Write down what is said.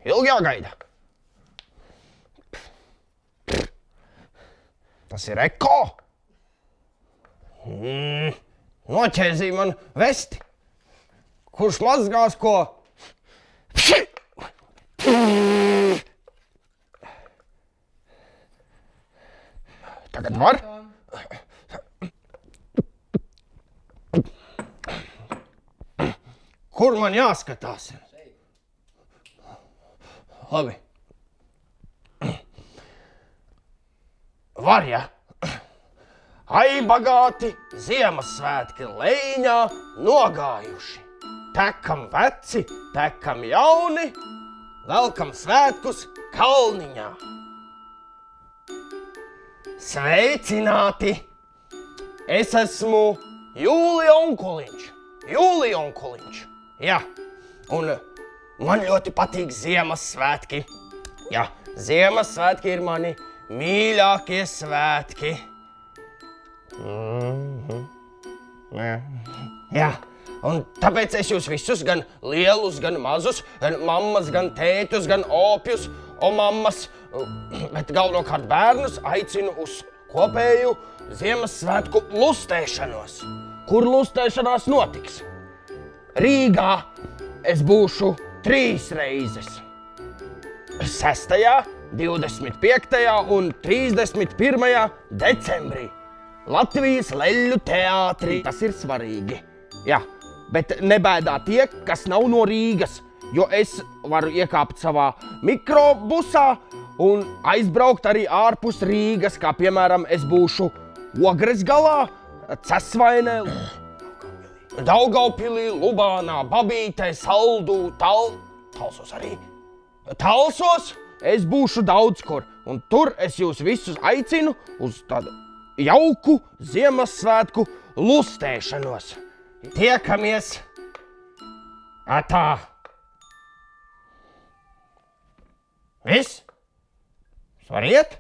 Ilgi jāgaida. Tas ir eko. Noķēzīja man vesti. Kurš mazgās ko? Tagad var? Kur man jāskatās? Labi. Var, ja? Ai, bagāti Ziemassvētki Leņā nogājuši. Tekam veci, tekam jauni, velkam svētkus Kalniņā. Sveicināti! Es esmu Jūlija Onkuliņš. Jā, un man ļoti patīk Ziemassvētki. Jā, Ziemassvētki ir mani mīļākie svētki. Jā, un tāpēc es jūs visus, gan lielus, gan mazus, gan mammas, gan tētus, gan opjus, mammas, bet galvenokārt bērnus aicinu uz kopēju Ziemassvētku lustēšanos. Kur lustēšanās notiks? Rīgā es būšu 3 reizes. 6., 25. un 31. decembrī. Latvijas Leļļu teātrī. Tas ir svarīgi. Jā, bet nebēdā tie, kas nav no Rīgas, jo es varu iekāpt savā mikrobusā un aizbraukt arī ārpus Rīgas, kā piemēram es būšu Ogres galā, Cesvainē, Daugavpilī, Lubānā, Babītē, Saldū, Talsos arī. Talsos es būšu daudz kur, un tur es jūs visus aicinu uz tādu jauku Ziemassvētku lustēšanos. Tiekamies! Atā! Viss? Var iet?